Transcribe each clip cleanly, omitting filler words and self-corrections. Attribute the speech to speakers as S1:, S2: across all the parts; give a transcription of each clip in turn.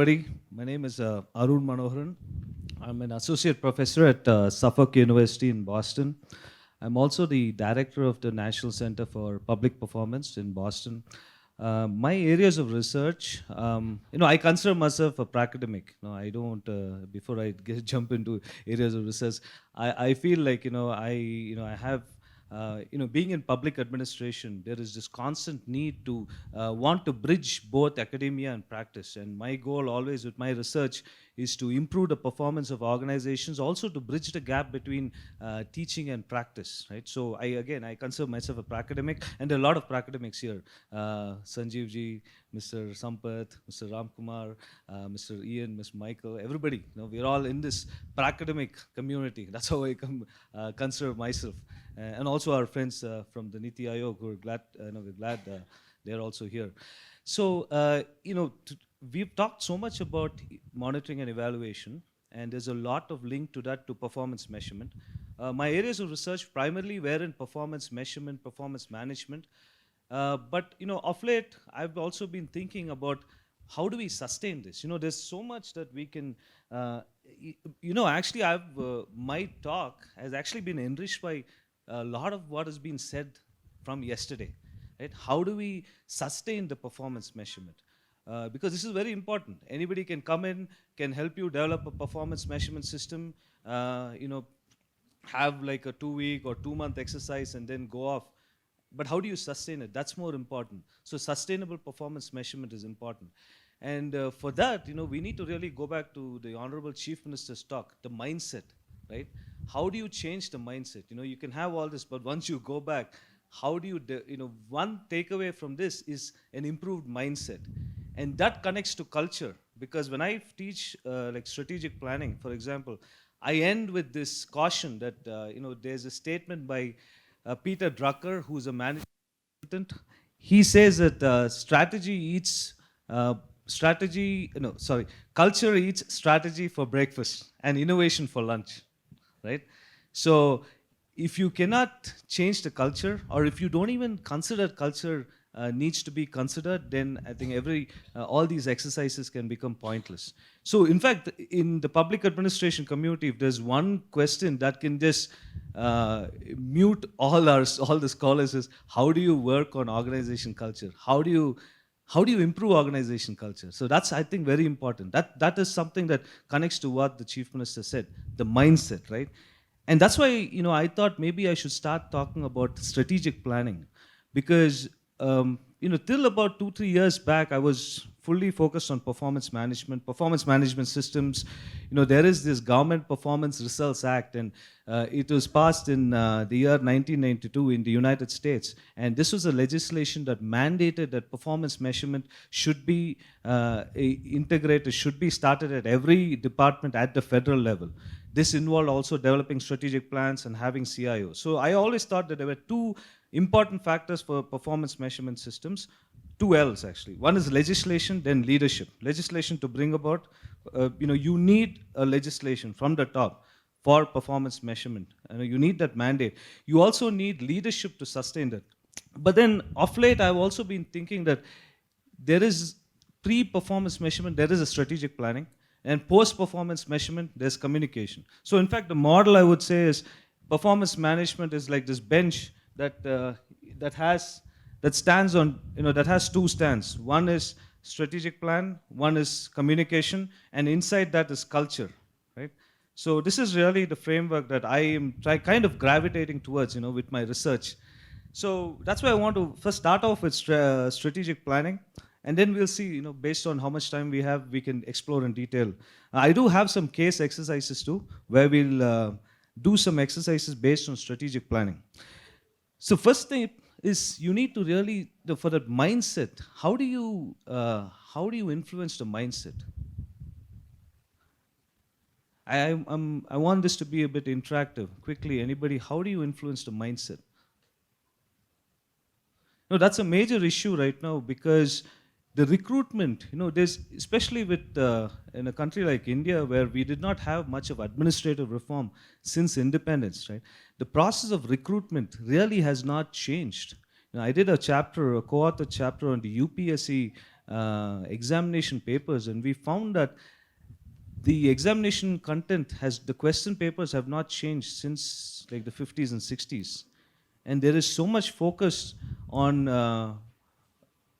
S1: everybody. My name is Aroon Manoharan. I'm an associate professor at Suffolk University in Boston. I'm also the director of the National Center for Public Performance in Boston. My areas of research, I consider myself a academic. I don't. Before I jump into areas of research, I feel like I have. Being in public administration, there is this constant need to want to bridge both academia and practice. And my goal always with my research is to improve the performance of organizations, also to bridge the gap between teaching and practice, right? So I consider myself a academic, and there are a lot of academics here. Sanjeev ji, Mr. Sampath, Mr. Ramkumar, Mr. Ian, Mr. Michael, everybody. We're all in this academic community. That's how I consider myself. And also our friends from the Niti Aayog, who are glad, we're glad they're also here. So, we've talked so much about monitoring and evaluation, and there's a lot of link to that to performance measurement. My areas of research primarily were in performance measurement, performance management. But of late, I've also been thinking about how do we sustain this? There's so much that we can, actually my talk has actually been enriched by a lot of what has been said from yesterday, right? How do we sustain the performance measurement? Because this is very important. Anybody can come in, can help you develop a performance measurement system, have like a 2-week or 2-month exercise and then go off. But how do you sustain it? That's more important. So sustainable performance measurement is important. And for that, we need to really go back to the Honorable Chief Minister's talk, the mindset, right? How do you change the mindset? You can have all this, but once you go back, how do you, one takeaway from this is an improved mindset. And that connects to culture, because when I teach like strategic planning, for example, I end with this caution that, there's a statement by Peter Drucker, who's a management consultant. He says that culture eats strategy for breakfast and innovation for lunch, right? So if you cannot change the culture, or if you don't even consider culture needs to be considered, then I think all these exercises can become pointless. So in fact, in the public administration community, if there's one question that can just mute all the scholars is, how do you work on organization culture? How do you improve organization culture? So that's, I think, very important. That is something that connects to what the Chief Minister said, the mindset, right? And that's why, I thought maybe I should start talking about strategic planning, because till about 2-3 years back, I was fully focused on performance management systems. There is this Government Performance Results Act, and it was passed in the year 1992 in the United States. And this was a legislation that mandated that performance measurement should be integrated, should be started at every department at the federal level. This involved also developing strategic plans and having CIOs. So I always thought that there were two important factors for performance measurement systems, 2 L's actually. One is legislation, then leadership. Legislation to bring about, you need a legislation from the top for performance measurement. You need that mandate. You also need leadership to sustain that. But then of late, I've also been thinking that there is pre-performance measurement, there is a strategic planning, and post-performance measurement, there's communication. So in fact, the model I would say is performance management is like this bench that has 2 stands. One is strategic plan, one is communication, and inside that is culture, right? So this is really the framework that I am kind of gravitating towards, with my research. So that's why I want to first start off with strategic planning, and then we'll see, based on how much time we have, we can explore in detail. I do have some case exercises too, where we'll do some exercises based on strategic planning. So first thing is you need to really, for that mindset, how do you influence the mindset? I want this to be a bit interactive. Quickly, anybody, how do you influence the mindset? No, that's a major issue right now, because the recruitment, there's, especially with in a country like India, where we did not have much of administrative reform since independence, right? The process of recruitment really has not changed. I did a co-authored chapter on the UPSC examination papers, and we found that the examination content the question papers have not changed since like the 50s and 60s. And there is so much focus on,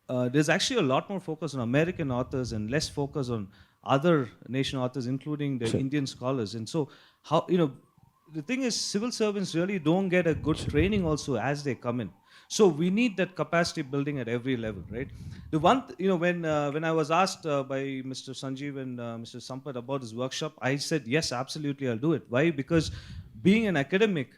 S1: there's actually a lot more focus on American authors and less focus on other nation authors, including the Indian scholars. And so, the thing is, civil servants really don't get a good training also as they come in. So we need that capacity building at every level, right? The one, when I was asked by Mr. Sanjeev and Mr. Sampath about this workshop, I said, yes, absolutely, I'll do it. Why? Because being an academic,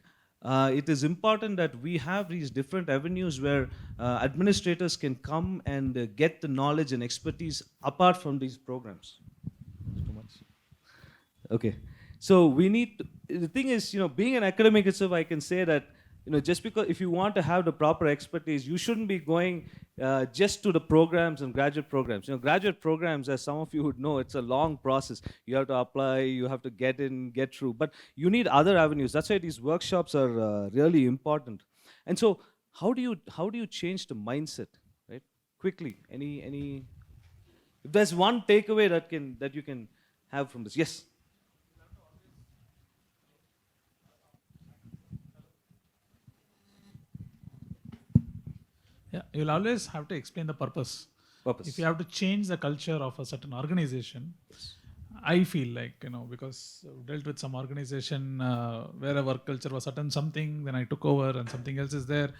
S1: it is important that we have these different avenues where administrators can come and get the knowledge and expertise apart from these programs. Too much. Okay. So we need the thing is, being an academic itself, I can say that, just because if you want to have the proper expertise, you shouldn't be going just to the programs and graduate programs. Graduate programs, as some of you would know, it's a long process. You have to apply, you have to get in, get through. But you need other avenues. That's why these workshops are really important. And so, how do you change the mindset, right? Quickly, any. If there's one takeaway that you can have from this, yes.
S2: Yeah, you'll always have to explain the purpose. If you have to change the culture of a certain organization, yes. I feel like, because I've dealt with some organization where a work culture was certain something, then I took over and something else is there.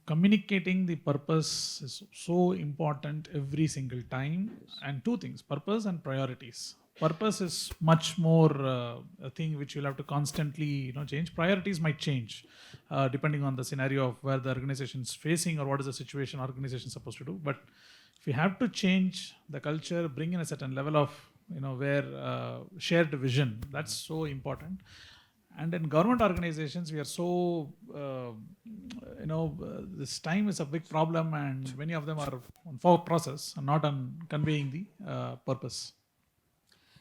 S2: Communicating the purpose is so important every single time. Yes. And two things, purpose and priorities. Purpose is much more a thing which you'll have to constantly change. Priorities might change depending on the scenario of where the organization is facing or what is the situation organization is supposed to do. But if you have to change the culture, bring in a certain level of where shared vision, that's so important. And in government organizations, we are so, this time is a big problem and many of them are on forward process and not on conveying the purpose.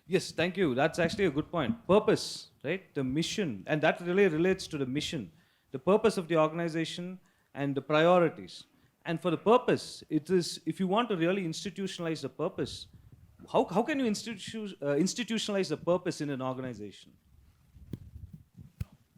S1: Yes, thank you. That's actually a good point. Purpose, right? The mission, and that really relates to the mission, the purpose of the organization and the priorities. And for the purpose, it is, if you want to really institutionalize the purpose, how can you institutionalize the purpose in an organization?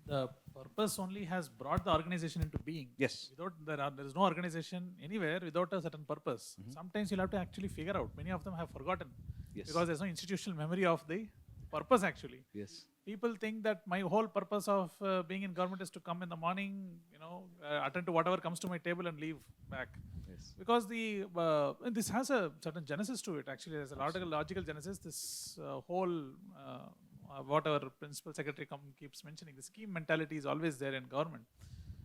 S2: The purpose only has brought the organization into being.
S1: Yes.
S2: There is no organization anywhere without a certain purpose. Mm-hmm. Sometimes you'll have to actually figure out. Many of them have forgotten. Yes. Because there's no institutional memory of the purpose actually.
S1: Yes.
S2: People think that my whole purpose of being in government is to come in the morning, attend to whatever comes to my table and leave back. Yes. Because this has a certain genesis to it actually. There's a logical genesis. This whole what our principal secretary keeps mentioning, the scheme mentality is always there in government.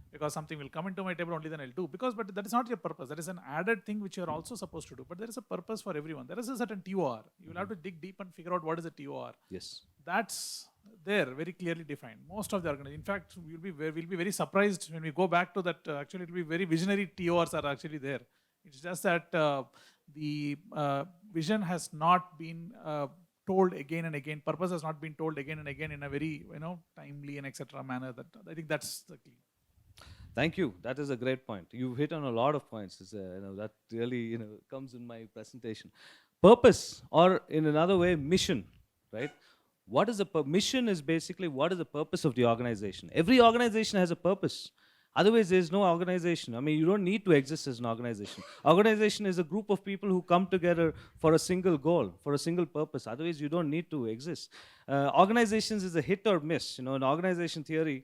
S2: Because something will come into my table, only then I'll do. But that is not your purpose. That is an added thing which you are also supposed to do. But there is a purpose for everyone. There is a certain TOR. You will have to dig deep and figure out what is a TOR.
S1: Yes.
S2: That's there, very clearly defined. Most of the organizations. In fact, we'll be very surprised when we go back to that. Actually, it will be very visionary TORs are actually there. It's just that the vision has not been told again and again. Purpose has not been told again and again in a very timely and etc. manner. That I think that's the key.
S1: Thank you. That is a great point. You've hit on a lot of points. That really comes in my presentation. Purpose, or in another way, mission, right? What is the mission? Is basically what is the purpose of the organization. Every organization has a purpose. Otherwise, there is no organization. I mean, you don't need to exist as an organization. Organization is a group of people who come together for a single goal, for a single purpose. Otherwise, you don't need to exist. Organizations is a hit or miss. In organization theory,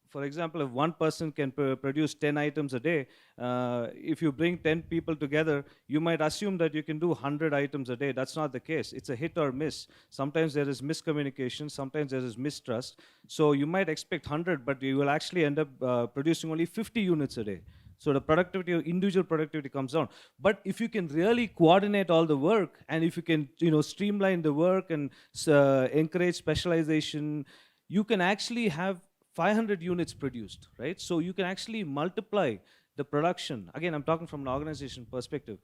S1: for example, if one person can produce 10 items a day, if you bring 10 people together, you might assume that you can do 100 items a day. That's not the case. It's a hit or miss. Sometimes there is miscommunication. Sometimes there is mistrust. So you might expect 100, but you will actually end up producing only 50 units a day. So the productivity, individual productivity comes down. But if you can really coordinate all the work, and if you can streamline the work and encourage specialization, you can actually have 500 units produced, right? So you can actually multiply the production. Again, I'm talking from an organization perspective.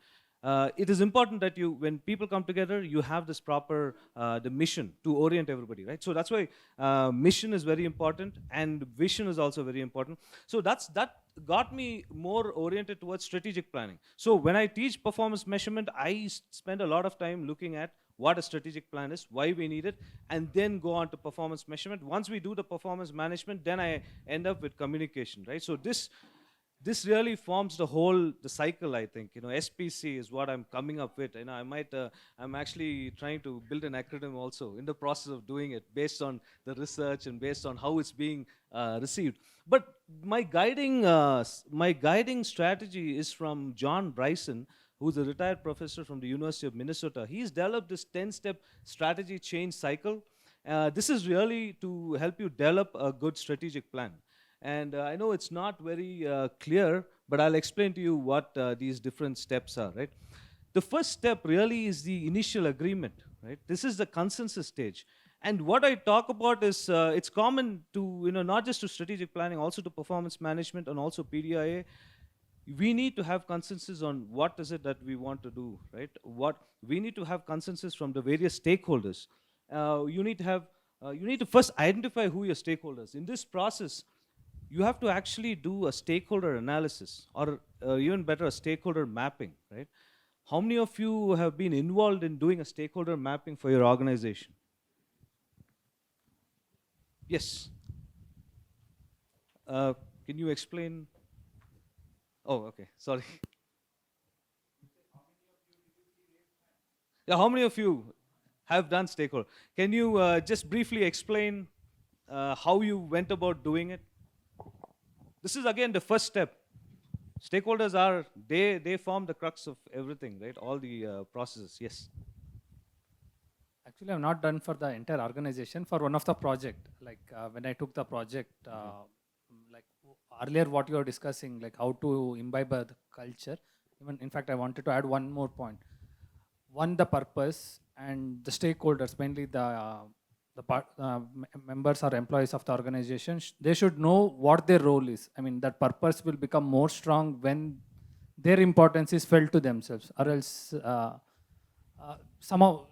S1: it is important that when people come together, you have this proper the mission to orient everybody, right? So that's why mission is very important, and vision is also very important. So that got me more oriented towards strategic planning. So when I teach performance measurement, I spend a lot of time looking at what a strategic plan is, why we need it, and then go on to performance measurement. Once we do the performance management, then I end up with communication, right? So this really forms the cycle, I think. SPC is what I'm coming up with. I'm actually trying to build an acronym also in the process of doing it based on the research and based on how it's being received. But my guiding strategy is from John Bryson, who's a retired professor from the University of Minnesota. He's developed this 10-step strategy change cycle. This is really to help you develop a good strategic plan. And I know it's not very clear, but I'll explain to you what these different steps are, right? The first step really is the initial agreement, right? This is the consensus stage. And what I talk about is, it's common to, not just to strategic planning, also to performance management and also PDIA. We need to have consensus on what is it that we want to do, right? We need to have consensus from the various stakeholders. You need to first identify who your stakeholders. In this process, you have to actually do a stakeholder analysis, or even better, a stakeholder mapping, right? How many of you have been involved in doing a stakeholder mapping for your organization? Yes. Can you explain? Oh, okay, sorry. Yeah, how many of you have done stakeholder? Can you just briefly explain how you went about doing it? This is again the first step. Stakeholders they form the crux of everything, right? All the processes. Yes.
S3: Actually, I've not done for the entire organization. For one of the project, like when I took the project, like earlier what you were discussing, like how to imbibe the culture. Even in fact, I wanted to add one more point. One, the purpose, and the stakeholders, mainly the members or employees of the organization, they should know what their role is. I mean, that purpose will become more strong when their importance is felt to themselves, or else somehow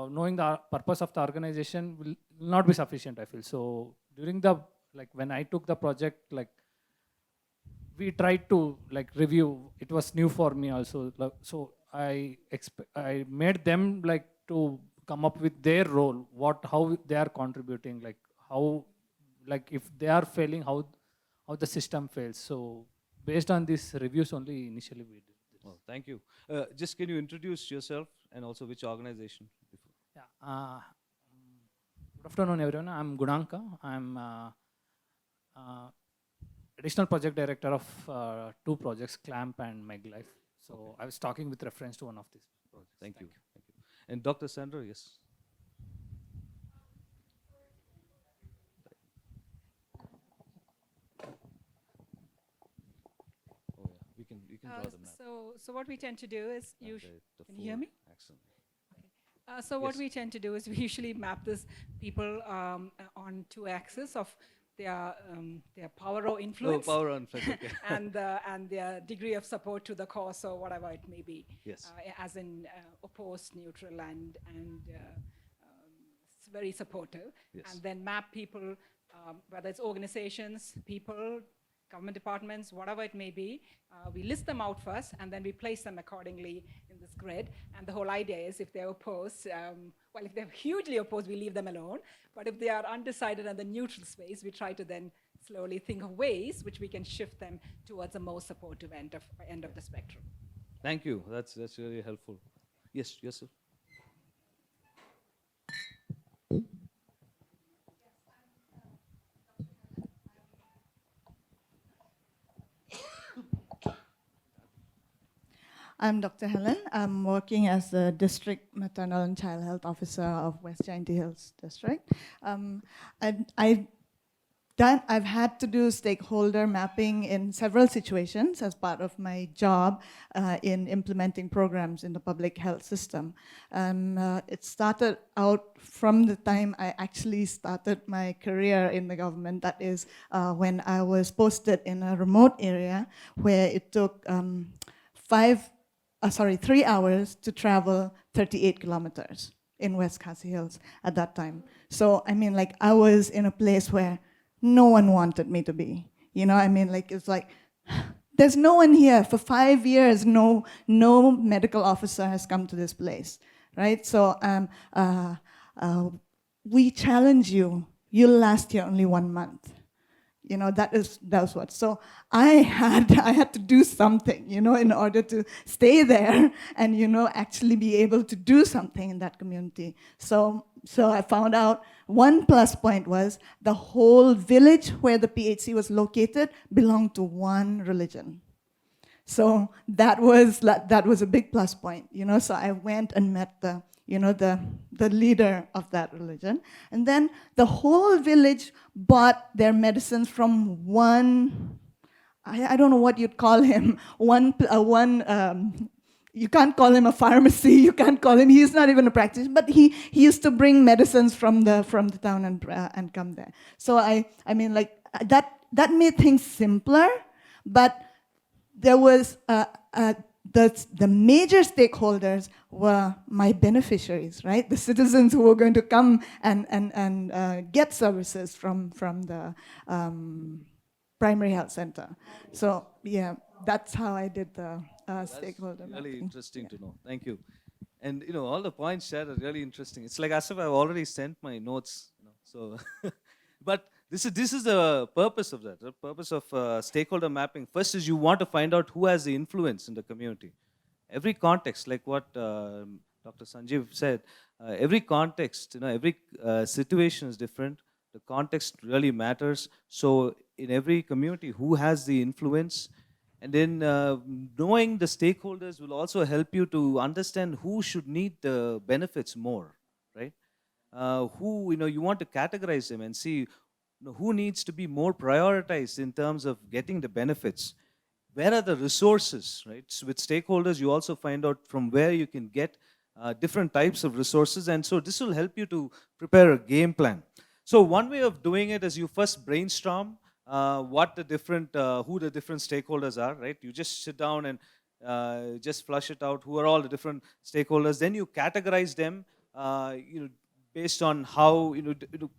S3: knowing the purpose of the organization will not be sufficient, I feel. So during when I took the project, we tried to review. It was new for me also. So I made them to come up with their role, how they are contributing, if they are failing, how the system fails. So based on these reviews only, initially we did this.
S1: Oh, thank you. Just can you introduce yourself and also which organization?
S3: Yeah. Good afternoon, everyone. I'm Gunanka. I'm additional project director of 2 projects, CLAMP and Meghalaya. So okay. I was talking with reference to one of these projects.
S1: Thank you. And Dr. Sandra, yes. Oh yeah, we can draw the map.
S4: So what we tend to do is can you hear me?
S1: Excellent.
S4: Okay. So what we tend to do is we usually map this people on 2 axes of their power or influence.
S1: Oh, power or influence. Okay.
S4: and their degree of support to the cause or whatever it may be.
S1: Yes.
S4: As in opposed, neutral, and very supportive.
S1: Yes.
S4: And then map people, whether it's organizations, people, government departments, whatever it may be. We list them out first, and then we place them accordingly in this grid. And the whole idea is, if they're opposed, if they're hugely opposed, we leave them alone. But if they are undecided in the neutral space, we try to then slowly think of ways which we can shift them towards a more supportive end of the spectrum.
S1: Thank you. That's really helpful. Yes, sir.
S5: I'm Dr. Helen. I'm working as the District Maternal and Child Health Officer of West Jainti Hills District. I've had to do stakeholder mapping in several situations as part of my job in implementing programs in the public health system. It started out from the time I actually started my career in the government. That is when I was posted in a remote area where it took 5 3 hours to travel 38 kilometers in West Khasi Hills at that time. So, I mean, like, I was in a place where no one wanted me to be. You know, I mean, like, it's like, there's no one here. For 5 years, no medical officer has come to this place, right? So, we challenge you. You'll last here only 1 month. You know, that was what. So I had to do something, you know, in order to stay there and, you know, actually be able to do something in that community. So I found out one plus point was the whole village where the PHC was located belonged to one religion. So that was a big plus point, you know. So I went and met the leader of that religion. And then the whole village bought their medicines from one, I don't know what you'd call him, you can't call him a pharmacy, you can't call him, he's not even a practitioner, but he used to bring medicines from the town and come there. So I mean, like, that made things simpler, but there was the major stakeholders were my beneficiaries, right? The citizens who were going to come and get services from the primary health center. So yeah, that's how I did the stakeholder
S1: That's really
S5: mapping.
S1: interesting to know. Thank you. And you know, all the points shared are really interesting. It's like as if I've already sent my notes. You know, so, but this is the purpose of that. The purpose of stakeholder mapping. First is you want to find out who has the influence in the community. Every context, like what Dr. Sanjeev said, every context, you know, every situation is different. The context really matters. So in every community, who has the influence? And then knowing the stakeholders will also help you to understand who should need the benefits more, right? Who, you know, you want to categorize them and see, you know, who needs to be more prioritized in terms of getting the benefits. Where are the resources, right? So with stakeholders, you also find out from where you can get different types of resources. And so this will help you to prepare a game plan. So one way of doing it is you first brainstorm what the different, who the different stakeholders are, right? You just sit down and just flush it out. Who are all the different stakeholders? Then you categorize them, you know, based on how, you know,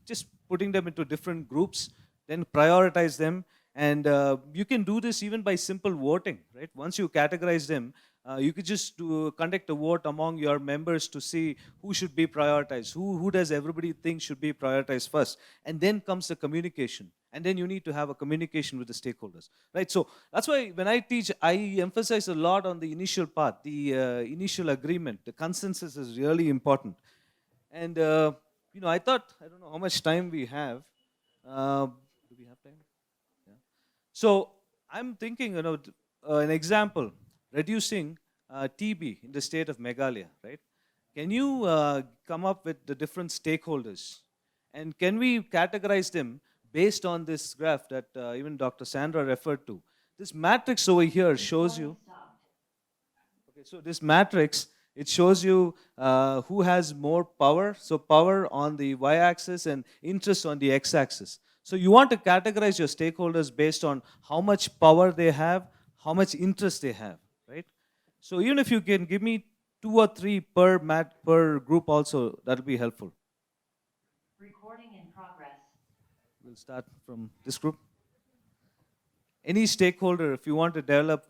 S1: just putting them into different groups, then prioritize them. And you can do this even by simple voting, right? Once you categorize them, you could just conduct a vote among your members to see who should be prioritized, who does everybody think should be prioritized first. And then comes the communication. And then you need to have a communication with the stakeholders, right? So that's why when I teach, I emphasize a lot on the initial part, the initial agreement. The consensus is really important. And, you know, I thought, I don't know how much time we have. Do we have time? Yeah. So I'm thinking, you know, an example, reducing TB in the state of Meghalaya, right? Can you come up with the different stakeholders? And can we categorize them based on this graph that even Dr. Sandra referred to? This matrix over here shows you. Okay, so this matrix, it shows you who has more power. So power on the y-axis and interest on the x-axis. So you want to categorize your stakeholders based on how much power they have, how much interest they have, right? So even if you can give me 2 or 3 per group also, that will be helpful.
S6: Recording in progress.
S1: We'll start from this group. Any stakeholder, if you want to develop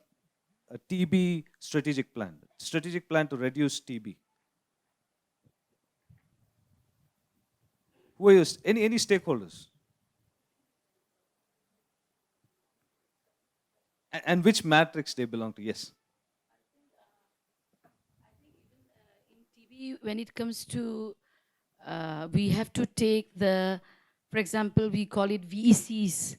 S1: a TB strategic plan to reduce TB. Who are you, any stakeholders? And which matrix they belong to? Yes.
S6: In TB, when it comes to, we have to take for example, we call it VECs,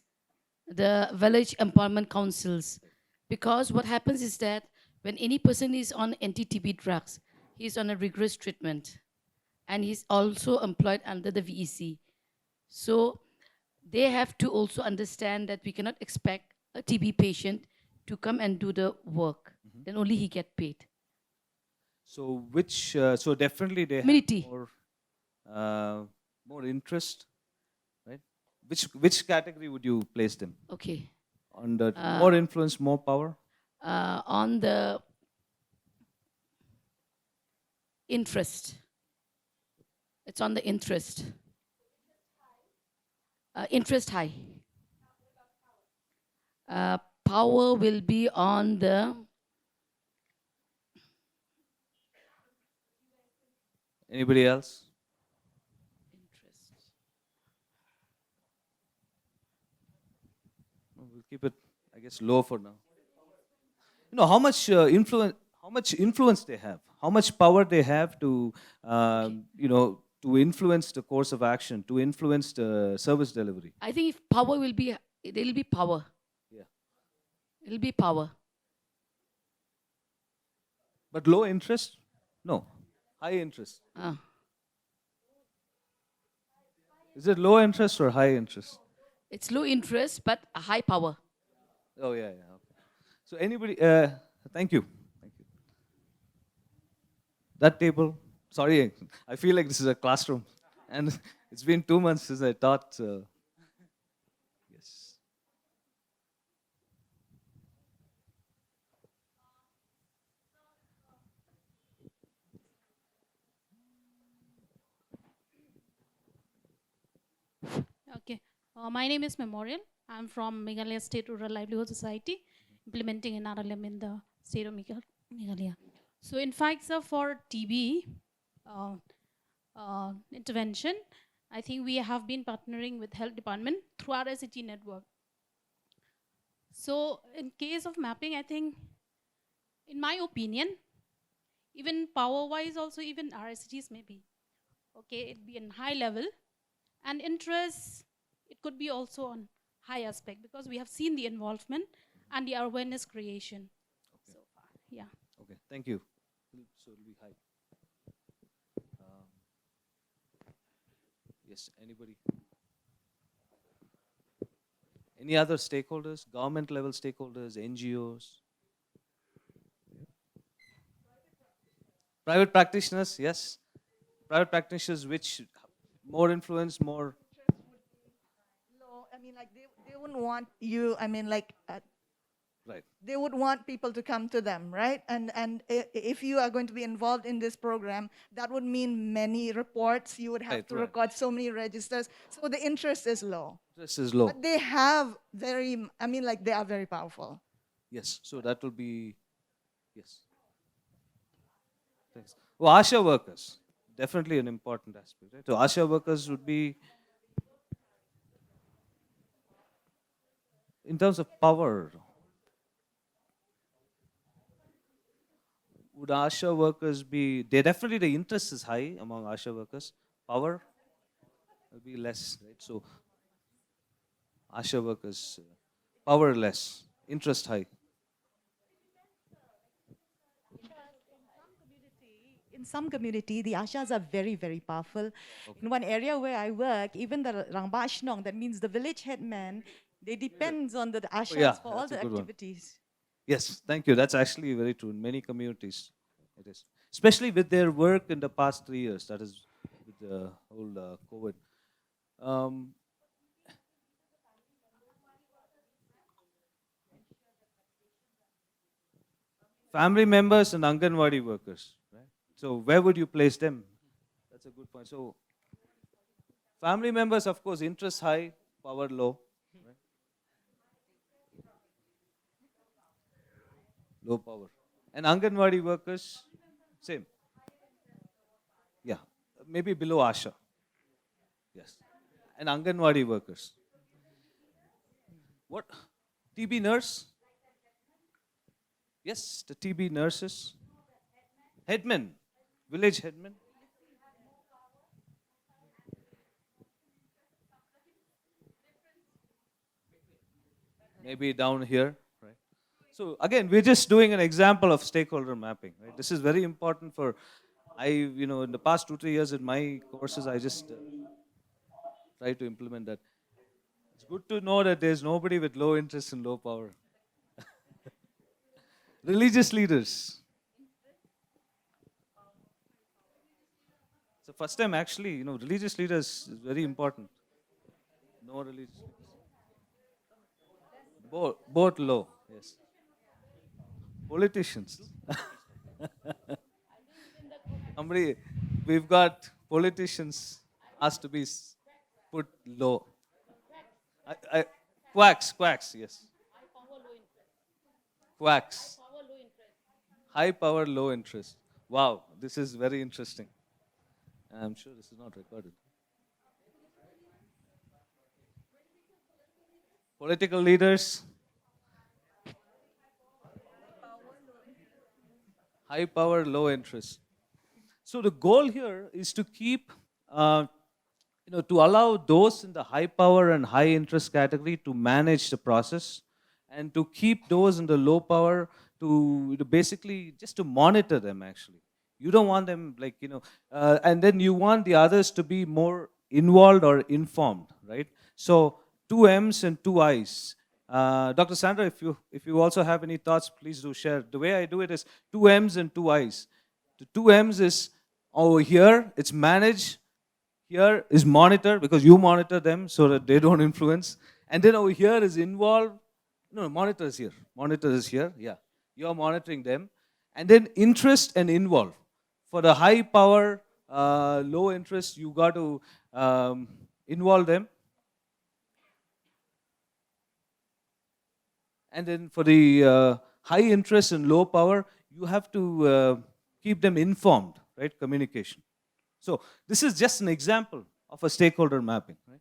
S6: the Village Empowerment Councils. Because what happens is that when any person is on anti-TB drugs, he's on a rigorous treatment. And he's also employed under the VEC. So they have to also understand that we cannot expect a TB patient to come and do the work. Then only he get paid.
S1: So which, so definitely they
S6: Community.
S1: have more interest, right? Which category would you place them?
S6: Okay.
S1: On the more influence, more power?
S6: On the interest. It's on the interest. Interest high. Power will be on the
S1: Anybody else?
S6: interest.
S1: We'll keep it, I guess, low for now. You know how much influence they have, how much power they have to, to influence the course of action, to influence the service delivery.
S6: I think if power will be, it'll be power.
S1: Yeah.
S6: It'll be power.
S1: But low interest? No. High interest. Is it low interest or high interest?
S6: It's low interest, but a high power.
S1: Oh, yeah. Okay. So anybody, thank you. That table, sorry, I feel like this is a classroom. And it's been 2 months since I taught. Yes.
S7: Okay. My name is Memorial. I'm from Meghalaya State Rural Livelihood Society, implementing an RLM in the state of Meghalaya. So in fact, sir, for TB intervention, I think we have been partnering with health department through our ICT network. So in case of mapping, I think, in my opinion, even power-wise also, even RSCTs maybe, okay, it'd be in high level. And interest, it could be also on high aspect because we have seen the involvement and the awareness creation.
S1: Okay.
S7: So far, yeah.
S1: Okay, thank you. So it'll be high. Yes, anybody? Any other stakeholders? Government level stakeholders, NGOs? Private practitioners, yes. Private practitioners, which more influence, more.
S5: Low, I mean, like they wouldn't want you, I mean, like,
S1: Right.
S5: they would want people to come to them, right? And if you are going to be involved in this program, that would mean many reports. You would have
S1: Right,
S5: to
S1: right.
S5: record so many registers. So the interest is low.
S1: Interest is low.
S5: But they have very, I mean, like they are very powerful.
S1: Yes, so that will be, yes. Thanks. Well, ASHA workers, definitely an important aspect, right? So ASHA workers would be, in terms of power, would ASHA workers be, they definitely, the interest is high among ASHA workers. Power will be less, right? So ASHA workers, power less, interest high.
S8: In some community, the ashas are very, very powerful. In one area where I work, even the Rangbashnong, that means the village headman, they depends on the ashas
S1: yeah,
S8: for all
S1: that's a
S8: the
S1: good one.
S8: activities.
S1: Yes, thank you. That's actually very true. In many communities, it is. Especially with their work in the past 3 years, that is with the whole COVID. Family members and Anganwadi workers, right? So where would you place them? That's a good point. So family members, of course, interest high, power low. Right? Low power. And Anganwadi workers, same. Yeah, maybe below ASHA. Yes. And Anganwadi workers. What? TB nurse? Yes, the TB nurses. Headmen, village headmen. Maybe down here, right? So again, we're just doing an example of stakeholder mapping, right? This is very important for, in the past 2-3 years in my courses, I just try to implement that. It's good to know that there's nobody with low interest and low power. Religious leaders. So first time actually, religious leaders is very important. No religious leaders. Both low, yes. Politicians. Somebody, we've got politicians asked to be put low. Quacks, yes. Quacks. High power, low interest. Wow, this is very interesting. I'm sure this is not recorded. Political leaders, high power, low interest. So the goal here is to keep, to allow those in the high power and high interest category to manage the process, and to keep those in the low power to basically just to monitor them actually. You don't want them and then you want the others to be more involved or informed, right? So two M's and two I's. Dr. Sandra, if you also have any thoughts, please do share. The way I do it is two M's and two I's. The two M's is over here, it's manage. Here is monitor, because you monitor them so that they don't influence. And then over here is involve. No, monitor is here. Monitor is here, yeah. You're monitoring them. And then interest and involve. For the high power, low interest, you got to involve them. And then for the high interest and low power, you have to keep them informed, right? Communication. So this is just an example of a stakeholder mapping, right?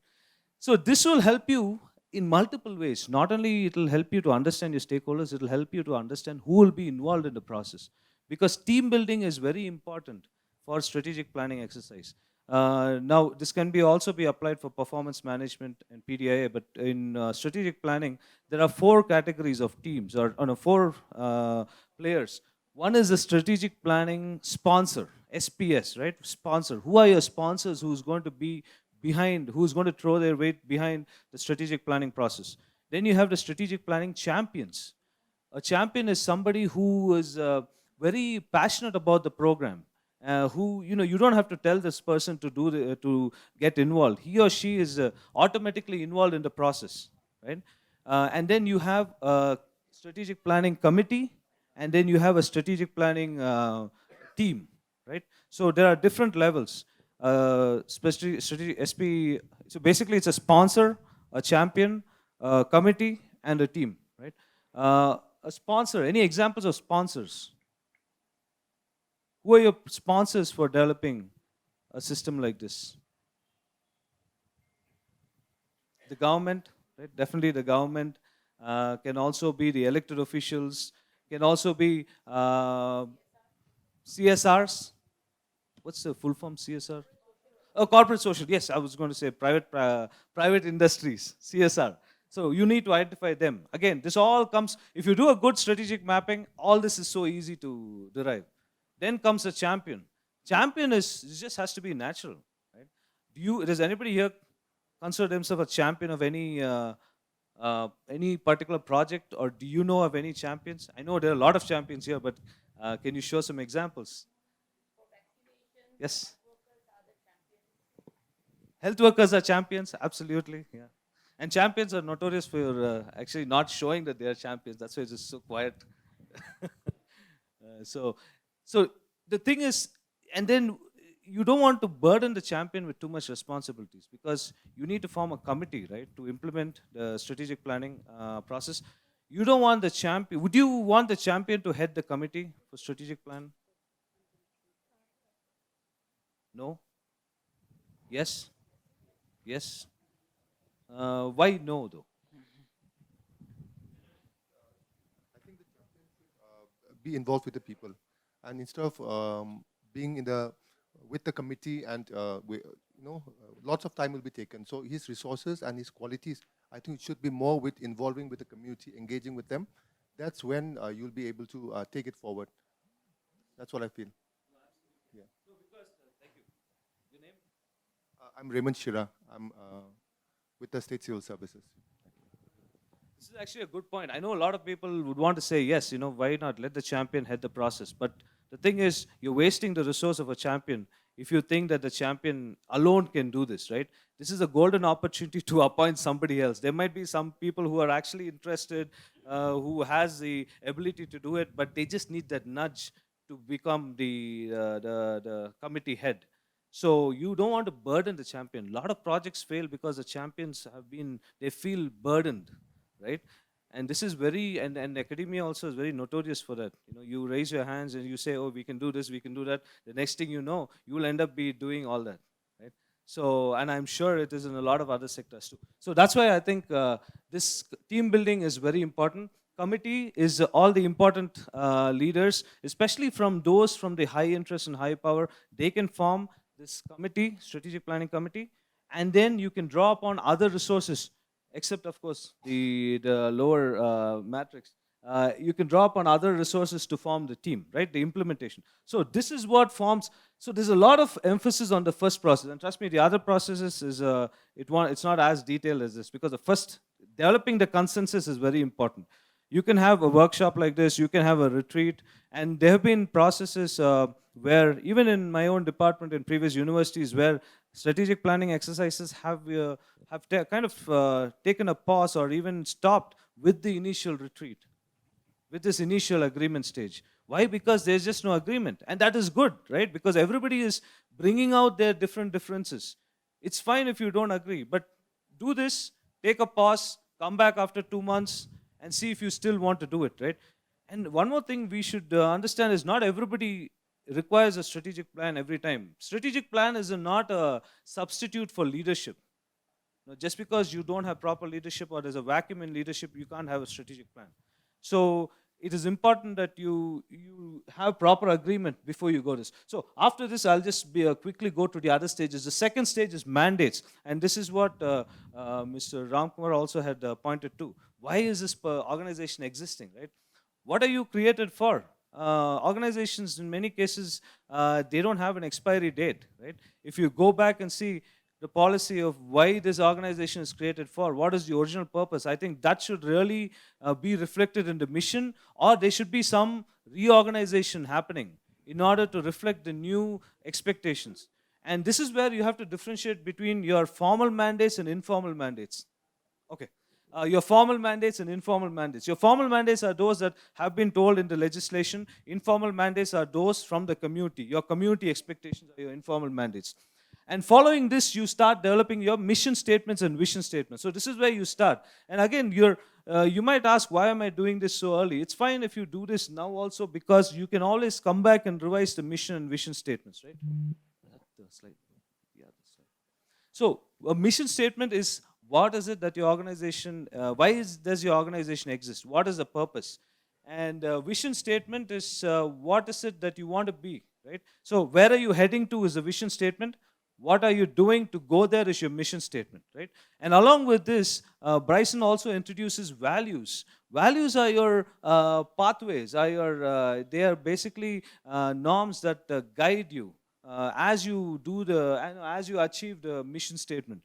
S1: So this will help you in multiple ways. Not only it will help you to understand your stakeholders, it will help you to understand who will be involved in the process. Because team building is very important for strategic planning exercise. Now, this can also be applied for performance management and PDIA, but in strategic planning, there are 4 categories of teams, or 4 players. One is the strategic planning sponsor, SPS, right? Sponsor. Who are your sponsors who's going to be behind, who's going to throw their weight behind the strategic planning process? Then you have the strategic planning champions. A champion is somebody who is very passionate about the program. Who, you don't have to tell this person to get involved. He or she is automatically involved in the process, right? And then you have a strategic planning committee, and then you have a strategic planning team, right? So there are different levels. Strategic SP. So basically, it's a sponsor, a champion, a committee, and a team, right? A sponsor. Any examples of sponsors? Who are your sponsors for developing a system like this? The government, right? Definitely the government. Can also be the elected officials, can also be CSRs. What's the full form, CSR? Oh, corporate social. Yes, I was going to say private industries, CSR. So you need to identify them. Again, this all comes, if you do a good strategic mapping, all this is so easy to derive. Then comes a champion. Champion just has to be natural, right? Does anybody here consider themselves a champion of any particular project, or do you know of any champions? I know there are a lot of champions here, but can you show some examples? Yes. Health workers are champions, absolutely, yeah. And champions are notorious for actually not showing that they are champions. That's why it's just so quiet. So the thing is, and then you don't want to burden the champion with too much responsibilities, because you need to form a committee, right, to implement the strategic planning process. You don't want the champion. Would you want the champion to head the committee for strategic plan? No? Yes? Yes? Why no, though?
S9: I think the champion should be involved with the people, and instead of being with the committee, and lots of time will be taken. So his resources and his qualities, I think it should be more with involving with the community, engaging with them. That's when you'll be able to take it forward. That's what I feel. Yeah.
S1: No, because, thank you. Your name?
S9: I'm Raymond Shira. I'm with the State Civil Services.
S1: This is actually a good point. I know a lot of people would want to say, yes, why not let the champion head the process? But the thing is, you're wasting the resource of a champion if you think that the champion alone can do this, right? This is a golden opportunity to appoint somebody else. There might be some people who are actually interested, who has the ability to do it, but they just need that nudge to become the committee head. So you don't want to burden the champion. A lot of projects fail because the champions they feel burdened, right? And this is and academia also is very notorious for that. You raise your hands and you say, oh, we can do this, we can do that. The next thing you know, you will end up doing all that, right? So, and I'm sure it is in a lot of other sectors too. So that's why I think this team building is very important. Committee is all the important leaders, especially from those from the high interest and high power. They can form this committee, strategic planning committee, and then you can draw upon other resources, except of course the lower matrix. You can draw upon other resources to form the team, right? The implementation. So this is what forms. So there's a lot of emphasis on the first process, and trust me, the other processes it's not as detailed as this, because the first developing the consensus is very important. You can have a workshop like this, you can have a retreat, and there have been processes where, even in my own department in previous universities, where strategic planning exercises have taken a pause or even stopped with the initial retreat, with this initial agreement stage. Why? Because there's just no agreement. And that is good, right? Because everybody is bringing out their differences. It's fine if you don't agree, but do this, take a pause, come back after 2 months, and see if you still want to do it, right? And one more thing we should understand is not everybody requires a strategic plan every time. Strategic plan is not a substitute for leadership. Just because you don't have proper leadership or there's a vacuum in leadership, you can't have a strategic plan. So it is important that you have proper agreement before you go this. So after this, I'll just quickly go to the other stages. The second stage is mandates. And this is what Mr. Ramkumar also had pointed to. Why is this organization existing, right? What are you created for? Organizations, in many cases, they don't have an expiry date, right? If you go back and see the policy of why this organization is created for, what is the original purpose, I think that should really be reflected in the mission, or there should be some reorganization happening in order to reflect the new expectations. And this is where you have to differentiate between your formal mandates and informal mandates. Okay. Your formal mandates and informal mandates. Your formal mandates are those that have been told in the legislation. Informal mandates are those from the community. Your community expectations are your informal mandates. And following this, you start developing your mission statements and vision statements. So this is where you start. And again, you might ask, why am I doing this so early? It's fine if you do this now also, because you can always come back and revise the mission and vision statements, right? So a mission statement is, what is it that your organization, does your organization exist? What is the purpose? And vision statement is, what is it that you want to be, right? So where are you heading to is the vision statement. What are you doing to go there is your mission statement, right? And along with this, Bryson also introduces values. Values are your pathways, they are basically norms that guide you as you achieve the mission statement.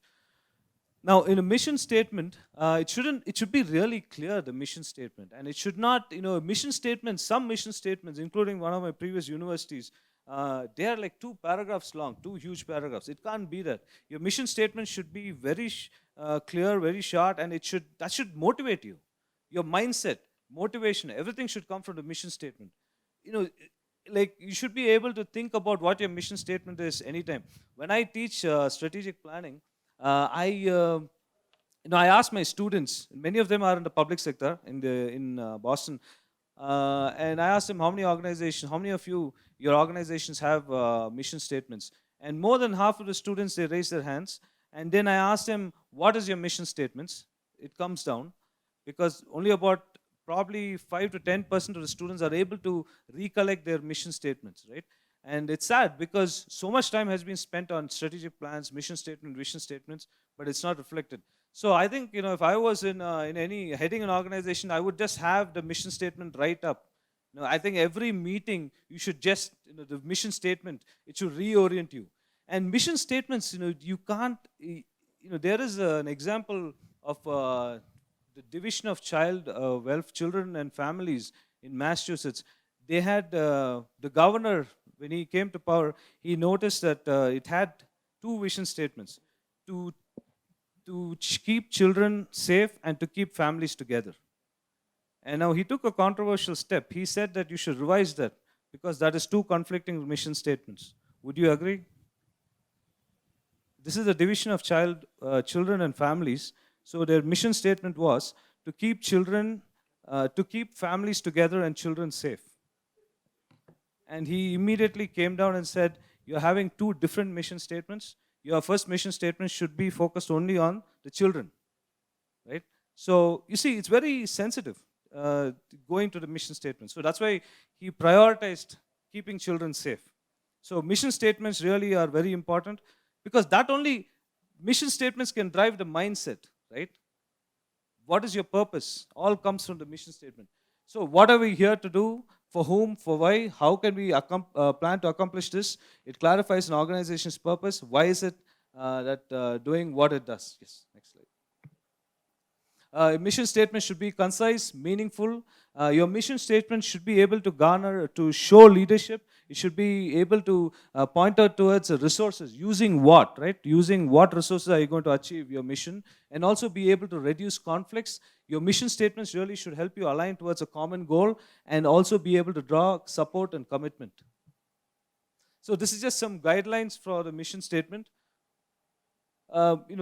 S1: Now, in a mission statement, it should be really clear, the mission statement. And it should not, mission statements, some mission statements, including one of my previous universities, they are like 2 paragraphs long, 2 huge paragraphs. It can't be that. Your mission statement should be very clear, very short, and that should motivate you. Your mindset, motivation, everything should come from the mission statement. You should be able to think about what your mission statement is anytime. When I teach strategic planning, I ask my students, many of them are in the public sector in Boston, and I asked them, how many of your organizations have mission statements? And more than half of the students, they raise their hands. And then I asked them, what is your mission statements? It comes down, because only about probably 5 to 10% of the students are able to recollect their mission statements, right? And it's sad, because so much time has been spent on strategic plans, mission statement, vision statements, but it's not reflected. So I think, if I was in heading an organization, I would just have the mission statement right up. I think every meeting, you should just, the mission statement, it should reorient you. And mission statements, you can't, there is an example of the Division of Children and Families in Massachusetts. They had the governor, when he came to power, he noticed that it had 2 vision statements: to keep children safe and to keep families together. And now he took a controversial step. He said that you should revise that, because that is two conflicting mission statements. Would you agree? This is the division of children and families. So their mission statement was to keep families together and children safe. And he immediately came down and said, you're having two different mission statements. Your first mission statement should be focused only on the children, right? So you see, it's very sensitive going to the mission statement. So that's why he prioritized keeping children safe. So mission statements really are very important, because that only, mission statements can drive the mindset, right? What is your purpose? All comes from the mission statement. So what are we here to do? For whom? For why? How can we plan to accomplish this? It clarifies an organization's purpose. Why is it doing what it does? Yes, next slide. Mission statement should be concise, meaningful. Your mission statement should be able to show leadership. It should be able to point out towards resources. Using what, right? Using what resources are you going to achieve your mission? And also be able to reduce conflicts. Your mission statements really should help you align towards a common goal, and also be able to draw support and commitment. So this is just some guidelines for the mission statement.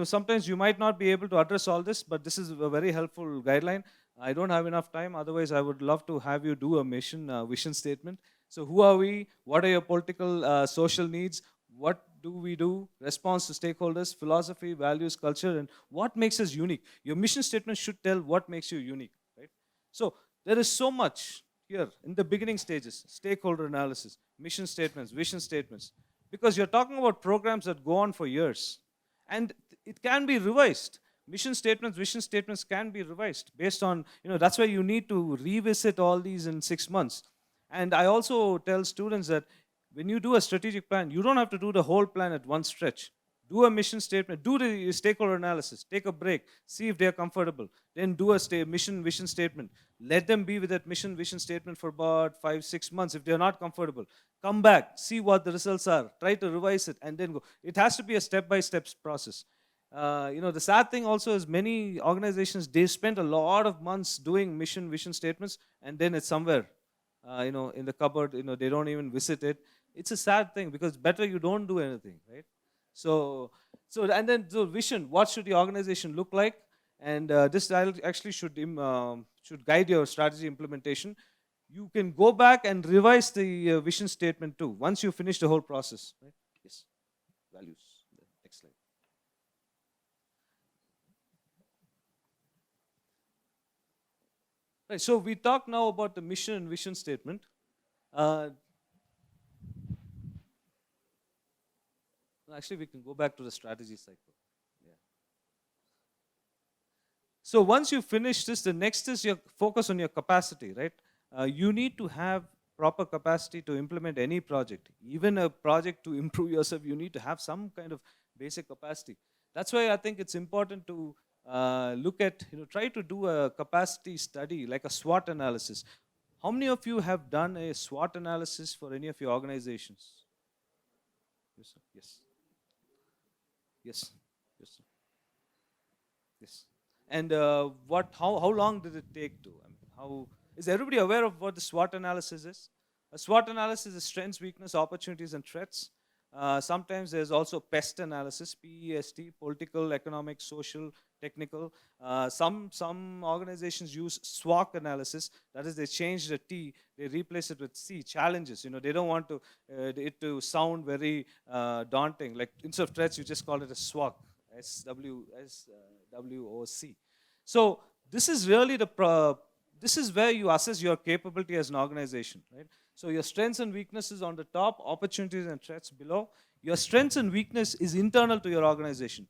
S1: Sometimes you might not be able to address all this, but this is a very helpful guideline. I don't have enough time, otherwise I would love to have you do a vision statement. So who are we? What are your political, social needs? What do we do? Response to stakeholders, philosophy, values, culture, and what makes us unique. Your mission statement should tell what makes you unique, right? So there is so much here in the beginning stages: stakeholder analysis, mission statements, vision statements, because you're talking about programs that go on for years. And it can be revised. Mission statements, vision statements can be revised based on, that's why you need to revisit all these in 6 months. And I also tell students that when you do a strategic plan, you don't have to do the whole plan at one stretch. Do a mission statement, do the stakeholder analysis, take a break, see if they're comfortable, then do a mission vision statement. Let them be with that mission vision statement for about 5-6 months. If they're not comfortable, come back, see what the results are, try to revise it, and then go. It has to be a step-by-step process. The sad thing also is many organizations, they spend a lot of months doing mission vision statements, and then it's somewhere, in the cupboard, they don't even visit it. It's a sad thing, because better you don't do anything, right? So vision, what should the organization look like? And this actually should guide your strategy implementation. You can go back and revise the vision statement too, once you finish the whole process, right? Yes, values, next slide. Right, so we talked now about the mission and vision statement. Actually, we can go back to the strategy cycle. Yeah. So once you finish this, the next is your focus on your capacity, right? You need to have proper capacity to implement any project. Even a project to improve yourself, you need to have some kind of basic capacity. That's why I think it's important to look at, try to do a capacity study, like a SWOT analysis. How many of you have done a SWOT analysis for any of your organizations? Yes, sir. Yes. Yes. Yes, sir. Yes. And how long did it take to? Is everybody aware of what the SWOT analysis is? A SWOT analysis is strengths, weakness, opportunities, and threats. Sometimes there's also PEST analysis, P-E-S-T, political, economic, social, technical. Some organizations use SWOC analysis. That is, they change the T, they replace it with C, challenges. They don't want it to sound very daunting. Like instead of threats, you just call it a SWOC, S-W-O-C. So this is really this is where you assess your capability as an organization, right? So your strengths and weaknesses on the top, opportunities and threats below. Your strengths and weakness is internal to your organization.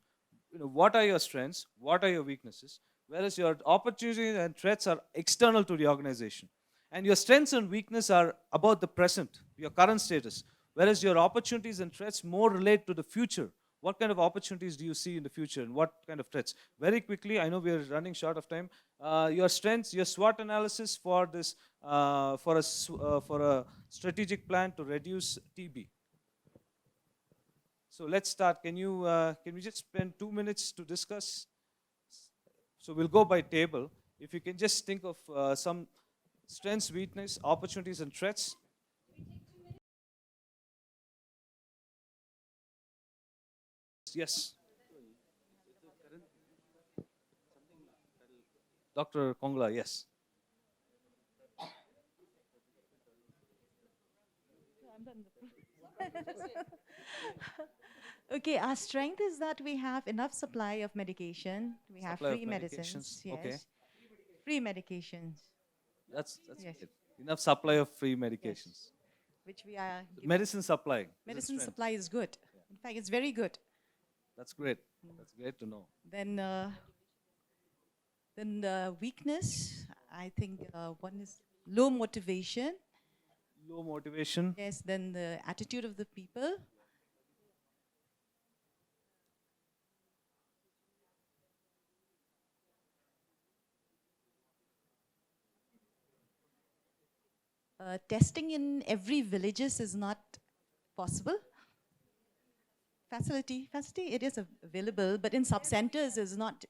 S1: What are your strengths? What are your weaknesses? Whereas your opportunities and threats are external to the organization. And your strengths and weaknesses are about the present, your current status. Whereas your opportunities and threats more relate to the future. What kind of opportunities do you see in the future, and what kind of threats? Very quickly, I know we are running short of time. Your strengths, your SWOT analysis for this, for a strategic plan to reduce TB. So let's start. Can we just spend 2 minutes to discuss? So we'll go by table. If you can just think of some strengths, weakness, opportunities, and threats. Yes. Dr. Kongla, yes.
S8: Okay, our strength is that we have enough supply of medication. We have
S1: Supply of
S8: free medicines.
S1: medications,
S8: Yes.
S1: okay.
S8: Free medications.
S1: That's
S8: Yes.
S1: great. Enough supply of free medications.
S8: Which we are giving.
S1: Medicine supply. is a
S8: Medicine
S1: strength.
S8: supply is good. In fact, it's very good.
S1: That's great. That's great to know.
S8: Then the weakness, I think one is low motivation.
S1: Low motivation.
S8: Yes, then the attitude of the people. Testing in every villages is not possible. Facility, it is available, but in sub-centers is not.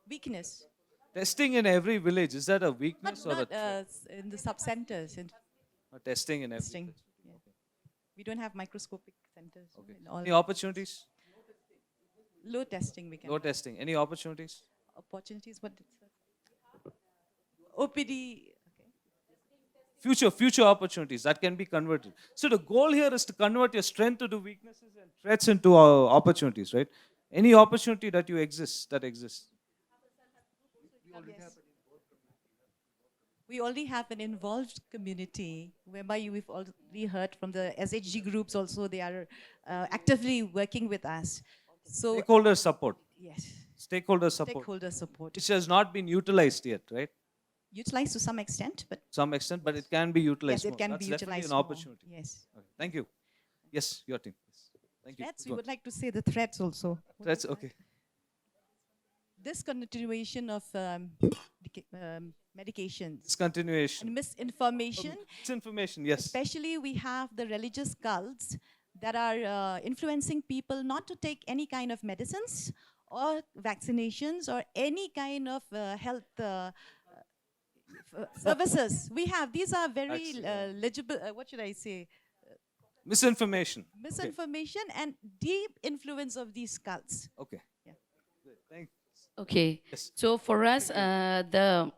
S8: Weakness.
S1: Testing in every village, is that a weakness or a
S8: Not
S1: threat?
S8: in the sub-centers.
S1: Testing in every
S8: Testing.
S1: village.
S8: Yeah. We don't have microscopic centers.
S1: Okay.
S8: In all
S1: Any opportunities?
S8: low testing we can.
S1: Low testing. Any opportunities?
S8: Opportunities, what OPD.
S1: Future opportunities that can be converted. So the goal here is to convert your strength into weaknesses and threats into opportunities, right? Any opportunity that exists.
S8: We already have an involved community whereby we've already heard from the SHG groups also, they are actively working with us. So
S1: Stakeholder support.
S8: yes,
S1: Stakeholder support.
S8: stakeholder support.
S1: Which has not been utilized yet, right?
S8: Utilized to some extent, but
S1: Some extent, but it can be utilized.
S8: yes, it
S1: more.
S8: can
S1: That's
S8: be
S1: definitely
S8: utilized
S1: an
S8: more.
S1: opportunity.
S8: Yes.
S1: Okay. Thank you. Yes, your team. Yes. Thank you.
S8: Threats, we
S1: Go on.
S8: would like to say the threats also.
S1: Threats, okay.
S8: Discontinuation of medications.
S1: Discontinuation.
S8: And misinformation.
S1: Misinformation, yes.
S8: Especially we have the religious cults that are influencing people not to take any kind of medicines or vaccinations or any kind of health services. We have, these are very legible, what should I say?
S1: Misinformation.
S8: Misinformation and deep influence of these cults.
S1: Okay.
S8: Yeah.
S1: Good. Thanks.
S6: Okay.
S1: Yes.
S6: So for us, the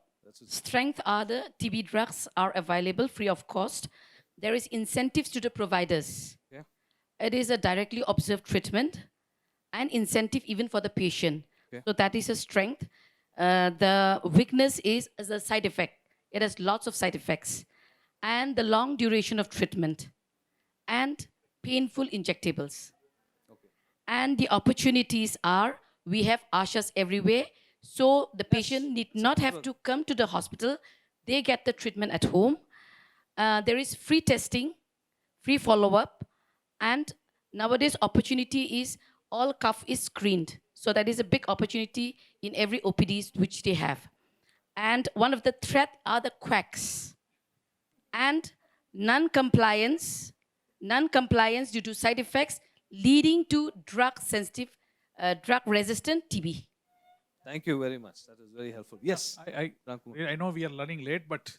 S6: strength are the TB drugs are available free of cost. There is incentives to the providers.
S1: Yeah.
S6: It is a directly observed treatment and incentive even for the patient.
S1: Okay.
S6: So that is a strength. The weakness is as a side effect. It has lots of side effects. And the long duration of treatment and painful injectables.
S1: Okay.
S6: And the opportunities are, we have ASHAs everywhere, so the patient need not have to come to the hospital. They get the treatment at home. There is free testing, free follow-up, and nowadays opportunity is all cough is screened. So that is a big opportunity in every OPDs which they have. And one of the threat are the quacks. And non-compliance due to side effects leading to drug-sensitive, drug-resistant TB.
S1: Thank you very much. That is very helpful. Yes.
S2: I know we are running late, but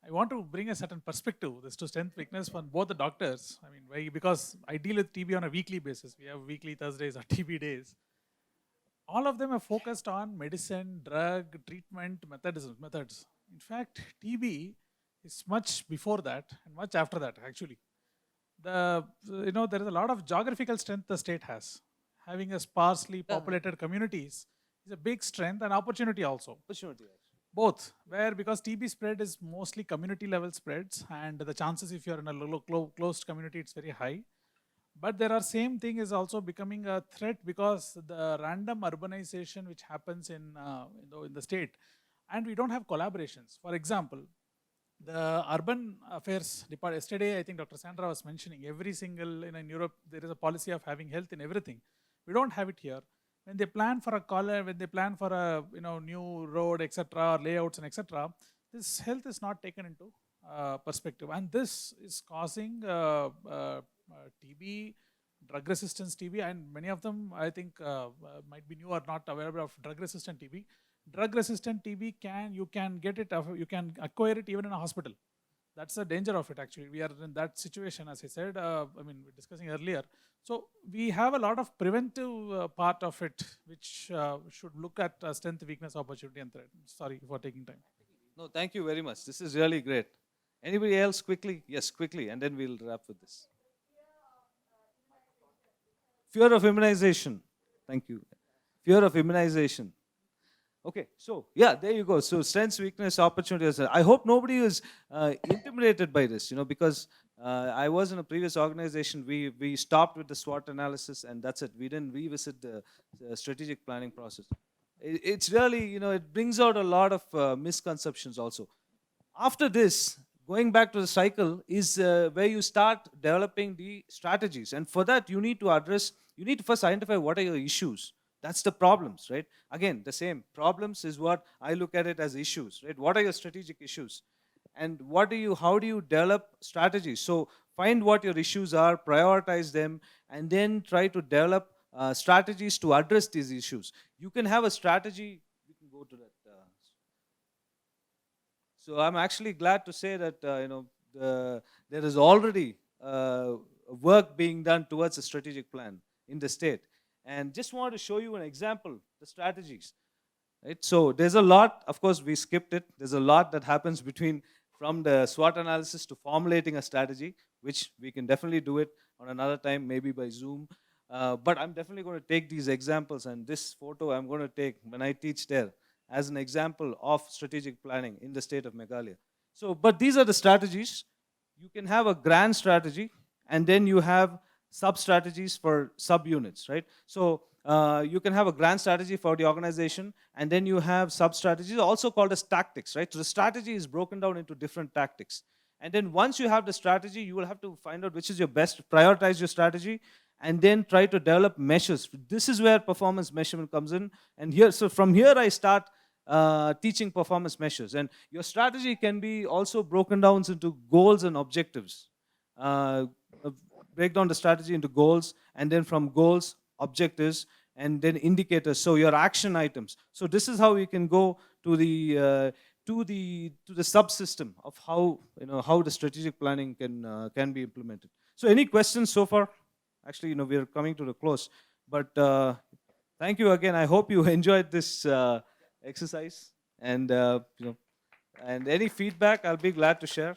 S2: I want to bring a certain perspective, this to strength weakness for both the doctors. I mean, because I deal with TB on a weekly basis. We have weekly Thursdays or TB days. All of them are focused on medicine, drug, treatment, methods. In fact, TB is much before that and much after that, actually. There is a lot of geographical strength the state has. Having a sparsely populated communities is a big strength and opportunity also.
S1: Opportunity.
S2: Both, because TB spread is mostly community level spreads, and the chances if you're in a closed community, it's very high. But there are same thing is also becoming a threat because the random urbanization which happens in the state, and we don't have collaborations. For example, the urban affairs department, yesterday I think Dr. Sandra was mentioning, every single, in Europe, there is a policy of having health in everything. We don't have it here. When they plan for a college, when they plan for a new road, etc., or layouts and etc., this health is not taken into perspective, and this is causing TB, drug resistance TB, and many of them I think might be new or not aware of drug resistant TB. Drug resistant TB you can get it, you can acquire it even in a hospital. That's the danger of it, actually. We are in that situation, as I said, I mean, we're discussing earlier. So we have a lot of preventive part of it, which should look at strength, weakness, opportunity, and threat. Sorry for taking time.
S1: No, thank you very much. This is really great. Anybody else quickly? Yes, quickly, and then we'll wrap with this. Fear of immunization. Thank you. Fear of immunization. Okay, so yeah, there you go. So strengths, weakness, opportunities. I hope nobody is intimidated by this, because I was in a previous organization. We stopped with the SWOT analysis, and that's it. We didn't revisit the strategic planning process. It's really, it brings out a lot of misconceptions also. After this, going back to the cycle is where you start developing the strategies. And for that, you need to first identify what are your issues. That's the problems, right? Again, the same. Problems is what I look at it as issues, right? What are your strategic issues? And how do you develop strategies? So find what your issues are, prioritize them, and then try to develop strategies to address these issues. You can have a strategy. We can go to that. So I'm actually glad to say that there is already work being done towards a strategic plan in the state. And just want to show you an example, the strategies. Right? So there's a lot, of course we skipped it. There's a lot that happens from the SWOT analysis to formulating a strategy, which we can definitely do it on another time, maybe by Zoom. But I'm definitely going to take these examples, and this photo I'm going to take when I teach there as an example of strategic planning in the state of Meghalaya. So, but these are the strategies. You can have a grand strategy, and then you have sub-strategies for sub-units, right? So you can have a grand strategy for the organization, and then you have sub-strategies, also called as tactics, right? So the strategy is broken down into different tactics. And then once you have the strategy, you will have to find out which is your best, prioritize your strategy, and then try to develop measures. This is where performance measurement comes in. And here, so from here I start teaching performance measures. And your strategy can be also broken down into goals and objectives. Break down the strategy into goals, and then from goals, objectives, and then indicators. So your action items. So this is how we can go to the subsystem of how the strategic planning can be implemented. So any questions so far? Actually, we are coming to the close. But thank you again. I hope you enjoyed this exercise, and and any feedback, I'll be glad to share.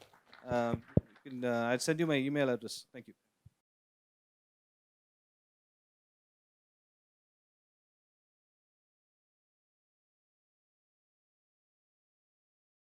S1: I'll send you my email address. Thank you.